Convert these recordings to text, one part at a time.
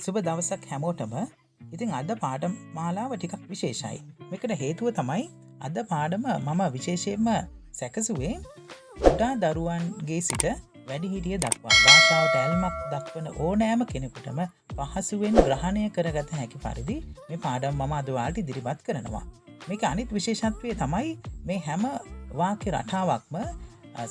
සුබ දවසක් හැමෝටම. ඉතින් අද පාඩම් මාලාව ටිකක් විශේෂයි. මේකට හේතුව තමයි අද පාඩම මම විශේෂයෙන්ම සැකසුවේ කුඩා දරුවන්ගේ සිට වැඩිහිටිය දක්වා භාෂාවට ඇල්මක් දක්වන ඕනෑම කෙනෙකුටම පහසුවෙන් ග්‍රහණය කරගත හැකි පරිදි මේ පාඩම් මම අද ඔයාලට ඉදිරිපත් කරනවා. මේක අනිත් විශේෂත්වය තමයි මේ හැම වාක්‍ය රටාවක්ම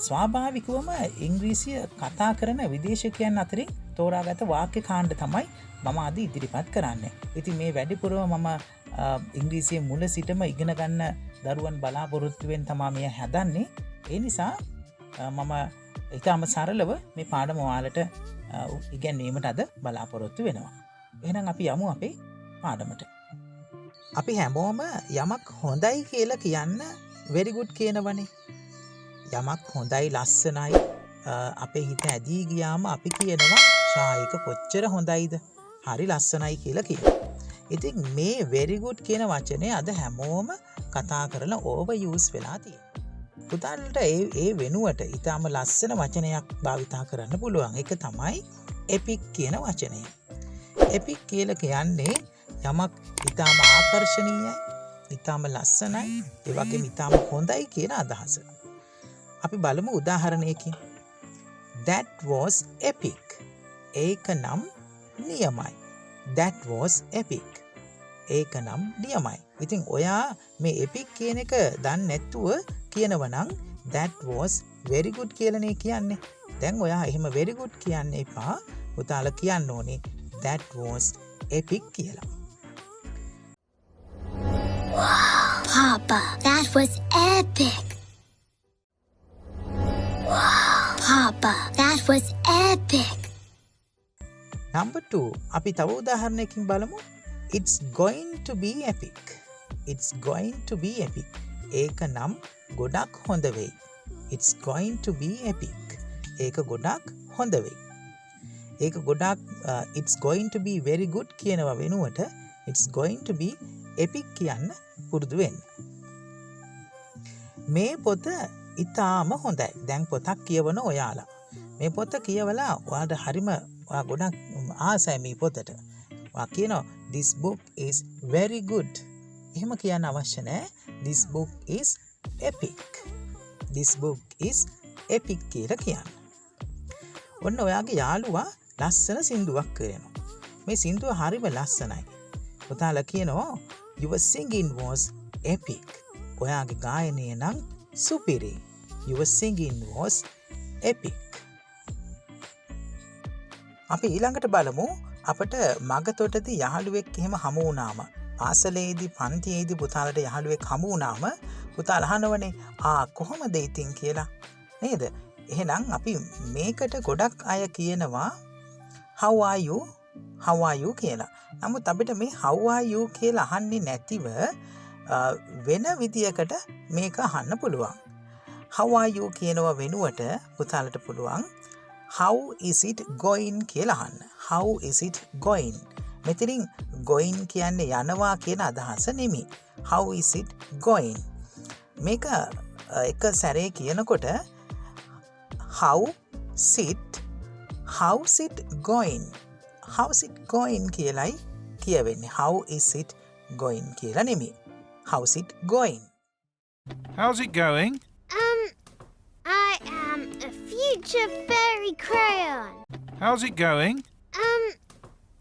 ස්වාභාවිකවම ඉංග්‍රීසිය කතා කරන විදේශිකයන් අතරින් තෝරාගත වාක්‍ය කාණ්ඩ තමයි මම අද ඉදිරිපත් කරන්නේ. ඉතින් මේ වැඩිපුරම මම ඉංග්‍රීසිය මුල සිටම ඉගෙන ගන්න දරුවන් බලාපොරොත්තු වෙන තමයි මේ හදන්නේ. ඒ නිසා මම ඊටම සරලව මේ පාඩම ඔයාලට ඉගෙනීමට අද බලාපොරොත්තු වෙනවා. එහෙනම් අපි යමු අපේ පාඩමට. අපි හැමෝම යමක් හොඳයි කියලා කියන්න very good කියනවනේ. යමක් හොඳයි ලස්සනයි අපේ හිත ඇදී ගියාම අපි කියනවා ශායික කොච්චර හොඳයිද හරි ලස්සනයි කියලා කියනවා. ඉතින් මේ very good කියන වචනේ අද හැමෝම කතා කරලා ඕවර් යූස් වෙලා තියෙනවා. පුතාලට ඒ වෙනුවට ඊටම ලස්සන වචනයක් භාවිතා කරන්න පුළුවන්. ඒක තමයි epic කියන වචනය. epic කියලා කියන්නේ යමක් ඊටම ආකර්ෂණීයයි, ඊටම ලස්සනයි, ඒ වගේම ඊටම හොඳයි කියන අදහස. අපි බලමු උදාහරණයකින්. That was epic. ඒක නම් නියමයි. That was epic. ඒක නම් නියමයි. ඉතින් ඔයා මේ epic කියන එක දන්නේ නැතුව කියනවා නම් that was very good කියලානේ කියන්නේ. දැන් ඔයා එහෙම very good කියන්න එපා. පුතාලා කියන්න ඕනේ that was epic කියලා. Wow, Papa, that was epic. Wow, Papa, that was epic. Number 2, අපි තව උදාහරණයකින් බලමු. It's going to be epic. It's going to be epic. ඒක නම් ගොඩක් හොඳ වෙයි. It's going to be epic. ඒක ගොඩක් හොඳ වෙයි. ඒක ගොඩක් it's going to be very good කියනවා වෙනුවට it's going to be epic කියන්න පුරුදු වෙන්න. මේ පොත ඉතාම හොඳයි. දැන් පොතක් කියවන ඔයාලා. මේ පොත කියවලා ඔයාලට හරිම ඔයා ගොඩක් ආසයි මේ පොතට. ඔයා කියනවා this book is very good. එහෙම කියන්න අවශ්‍ය නැහැ. This book is epic. This book is epic කියලා කියන්න. ඔන්න ඔයාගේ යාළුවා ලස්සන සින්දුවක් කරනවා. මේ සින්දුව හරිම ලස්සනයි. පුතාලා කියනවා your singing was epic. ඔයාගේ ගායනය නම් සුපිරි. Your singing was epic. අපි ඊළඟට බලමු අපට මගතොටදී යහළුවෙක් එහෙම හමු වුණාම පාසලේදී පන්තියේදී පුතාලට යහළුවෙක් හමු වුණාම පුතාලා අහනවනේ කොහොමද ඉතින් කියලා නේද? එහෙනම් අපි මේකට ගොඩක් අය කියනවා how are you කියලා. නමුත් අපිට මේ how are you කියලා අහන්නේ නැතිව වෙන විදියකට මේක අහන්න පුළුවන්. how are you කියනවා වෙනුවට පුතාලට පුළුවන් how is it going කියලා අහන්න. how is it going? මෙතනින් going කියන්නේ යනවා කියන අදහස නෙමෙයි. how is it going? මේක එක සැරේ කියනකොට how's it going? how's it going කියලායි කියවෙන්නේ. how is it going කියලා නෙමෙයි. how's it going? How's it going? I am a future fairy crayon. How's it going?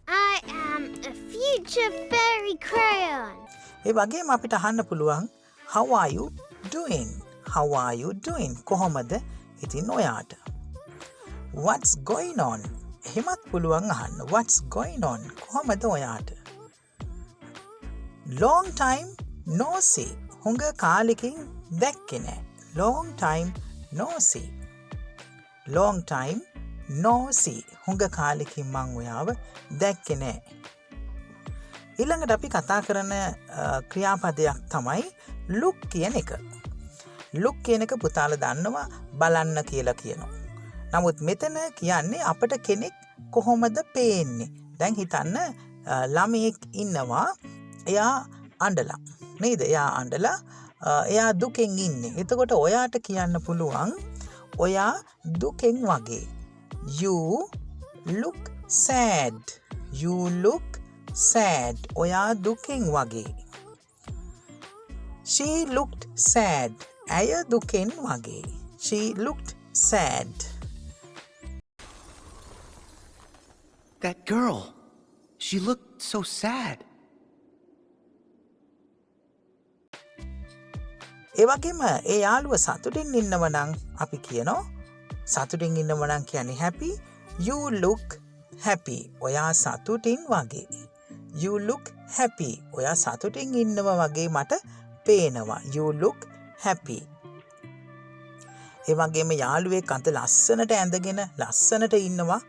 I am a future fairy crayon. ඒ වගේම අපිට අහන්න පුළුවන් how are you doing? how are you doing? කොහොමද ඉතින් ඔයාට? what's going on? එහෙමත් පුළුවන් අහන්න. what's going on? කොහොමද ඔයාට? long time no see. හුඟ කාලෙකින් දැක්කේ නැහැ. long time no see. long time no see. හුඟ කාලෙකින් මං ඔයාව දැක්කේ නැහැ. ඊළඟට අපි කතා කරන ක්‍රියාපදයක් තමයි look කියන එක. look කියන එක පුතාලා දන්නවා බලන්න කියලා කියනවා. නමුත් මෙතන කියන්නේ අපට කෙනෙක් කොහොමද පේන්නේ? දැන් හිතන්න ළමයෙක් ඉන්නවා එයා අඬලා. නේද? එයා අඬලා එයා දුකෙන් ඉන්නේ. එතකොට ඔයාට කියන්න පුළුවන් ඔයා දුකෙන් වගේ. You look sad. You look sad. ඔයා දුකින් වගේ. She looked sad. ඇය දුකෙන් වගේ. She looked sad. That girl. She looked so sad. ඒ වගේම ඒ යාළුව සතුටින් ඉන්නව නම් අපි කියනවා සතුටින් ඉන්නව නම් කියන්නේ happy. You look happy. ඔයා සතුටින් වගේ. You look happy. ඔයා සතුටින් ඉන්නව වගේ මට පේනවා. You look happy. ඒ වගේම යාළුවෙක් අත ලස්සනට ඇඳගෙන ලස්සනට ඉන්නවා.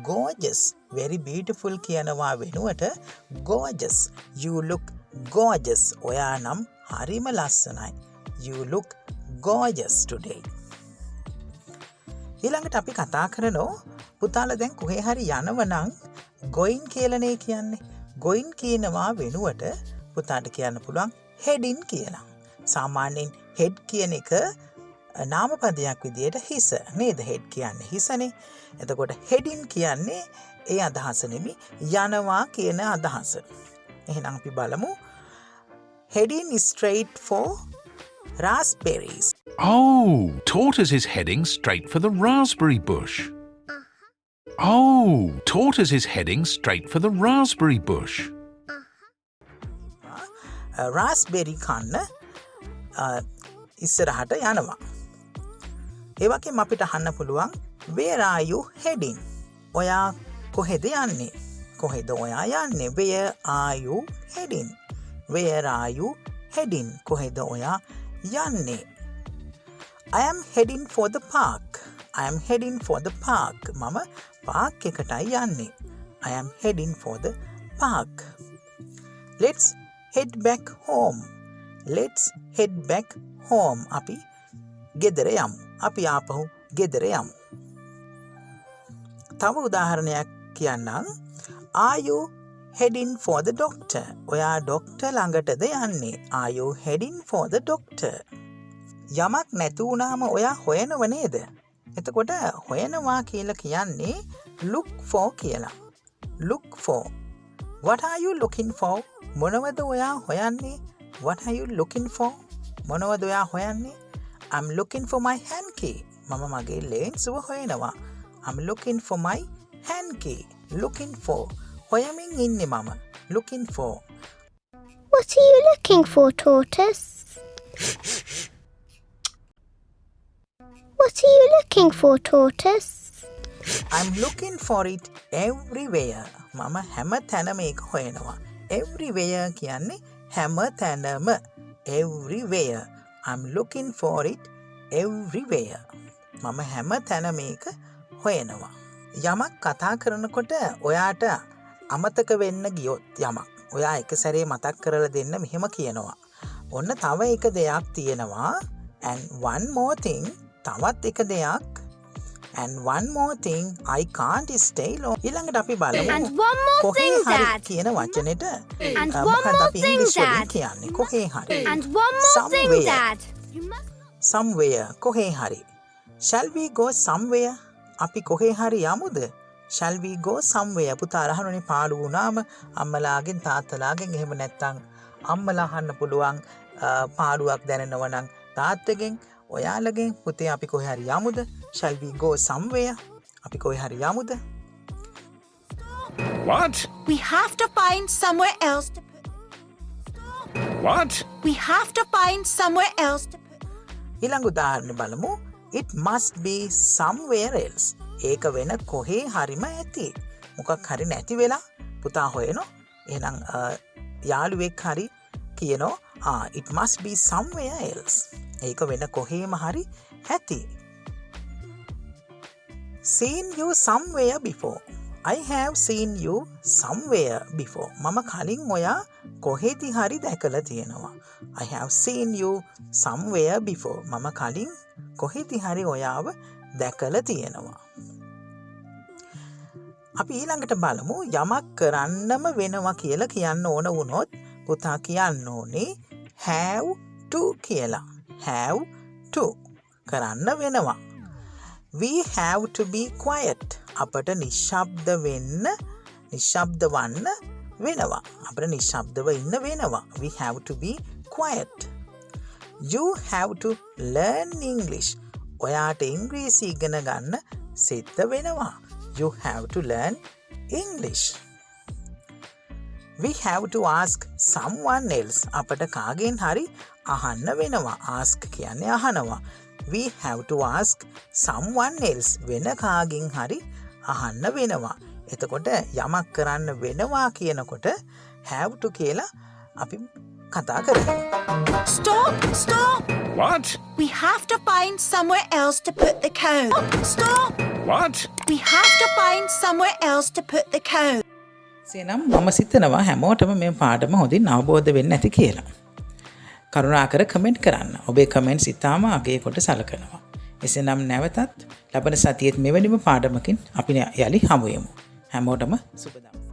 Gorgeous. Very beautiful කියනවා වෙනුවට gorgeous. You look gorgeous. ඔයා නම් හරිම ලස්සනයි. You look gorgeous today. ඊළඟට අපි කතා කරනවා පුතාලා දැන් කොහේ හරි යනව නම් going කියලානේ කියන්නේ. going කියනවා වෙනුවට පුතාට කියන්න පුළුවන් heading කියලා. සාමාන්‍යයෙන් head කියන එක නාමපදයක් විදියට හිස නේද? head කියන්නේ හිසනේ. එතකොට heading කියන්නේ ඒ අදහස නෙමෙයි යනවා කියන අදහස. එහෙනම් අපි බලමු. Heading straight for raspberries. Oh, Tortoise is heading straight for the raspberry bush. Oh, Tortoise is heading straight for the raspberry bush. raspberry කන්න ඉස්සරහට යනවා. ඒ වගේම අපිට අහන්න පුළුවන් where are you heading? ඔයා කොහෙද යන්නේ? කොහෙද ඔයා යන්නේ? Where are you heading? Where are you heading? කොහෙද ඔයා යන්නේ? I am heading for the park. I am heading for the park. මම පාක් එකටයි යන්නේ. I am heading for the park. Let's head back home. Let's head back home. අපි ගෙදර යමු. අපි ආපහු ගෙදර යමු. තව උදාහරණයක් කියන්නම්. Are you heading for the doctor? ඔයා ඩොක්ටර් ළඟටද යන්නේ? Are you heading for the doctor? යමක් නැති වුණාම ඔයා හොයනව නේද? එතකොට හොයනවා කියලා කියන්නේ look for කියලා. Look for. What are you looking for? මොනවද ඔයා හොයන්නේ? What are you looking for? මොනවද ඔයා හොයන්නේ? I'm looking for my hanky. මම මගේ ලේන්සුව හොයනවා. I'm looking for my hanky. Looking for. හොයමින් ඉන්නේ මම. Looking for. What are you looking for, Tortoise? What are you looking for, Tortoise? I'm looking for it everywhere. මම හැම තැනම ඒක හොයනවා. Everywhere කියන්නේ හැම තැනම. Everywhere. I'm looking for it everywhere. මම හැම තැනම ඒක හොයනවා. යමක් කතා කරනකොට ඔයාට අමතක වෙන්න ගියොත් යමක් ඔයා එක සැරේ මතක් කරලා දෙන්න මෙහෙම කියනවා. ඔන්න තව එක දෙයක් තියෙනවා. And one more thing. තවත් එක දෙයක්. And one more thing. I can't stay long. ඊළඟට අපි බලමු. And one more කොහේ thing, හරි Dad. කියන වචනෙට And one මොකක්ද more අපි thing, ඉංග්‍රීසි වලින් Dad. කියන්නේ? කොහේ හරි. And one more thing, Somewhere. Dad. You must... Somewhere. කොහේ හරි. Shall we go somewhere? අපි කොහේ හරි යමුද? Shall we go somewhere? පුතාලා අහනෝනේ පාළු වුණාම අම්මලාගෙන් තාත්තලාගෙන් එහෙම නැත්නම් අම්මලා අහන්න පුළුවන් පාළුවක් දැනෙනවා නම් තාත්තගෙන් ඔයාලගෙන් පුතේ අපි කොහේ හරි යමුද? Shall we go somewhere? අපි කොහේ හරි යමුද? What? We have to find somewhere else to put. What? We have to find somewhere else to put. ඊළඟ උදාහරණ බලමු. It must be somewhere else. ඒක වෙන කොහේ හරිම ඇති. මොකක් හරි නැති වෙලා පුතා හොයනවා. එහෙනම් යාළුවෙක් හරි කියනවා it must be somewhere else. ඒක වෙන කොහේම හරි ඇති. Seen you somewhere before. I have seen you somewhere before. මම කලින් ඔයා කොහෙදි හරි දැකලා තියෙනවා. I have seen you somewhere before. මම කලින් කොහෙදි හරි ඔයාව දැකලා තියෙනවා. අපි ඊළඟට බලමු යමක් කරන්නම වෙනවා කියලා කියන්න ඕන වුණොත් පුතා කියන්න ඕනේ have to කියලා. have to කරන්න වෙනවා. We have to be quiet. අපට නිශ්ශබ්ද වෙන්න නිශ්ශබ්ද වන්න වෙනවා. අපිට නිශ්ශබ්දව ඉන්න වෙනවා. We have to be quiet. You have to learn English. ඔයාට ඉංග්‍රීසි ඉගෙන ගන්න සිද්ධ වෙනවා. You have to learn English. We have to ask someone else. අපට කාගෙන් හරි අහන්න වෙනවා. Ask කියන්නේ අහනවා. We have to ask someone else. වෙන කාගෙන් හරි අහන්න වෙනවා. එතකොට යමක් කරන්න වෙනවා කියනකොට have to කියලා අපි කතා කරනවා. Stop! What? We have to find somewhere else to put the code. Stop! What? We have to find somewhere else to put the code. එසේනම් මම සිතනවා හැමෝටම මේ පාඩම හොඳින් අවබෝධ වෙන්න ඇති කියලා. කරුණාකර කමෙන්ට් කරන්න. ඔබේ කමෙන්ට්ස් ඉතාම අගය කොට සලකනවා. එසේනම් නැවතත් ලබන සතියේත් මෙවැනිම පාඩමකින් අපි යලි හමු වෙමු. හැමෝටම සුබ දවසක්.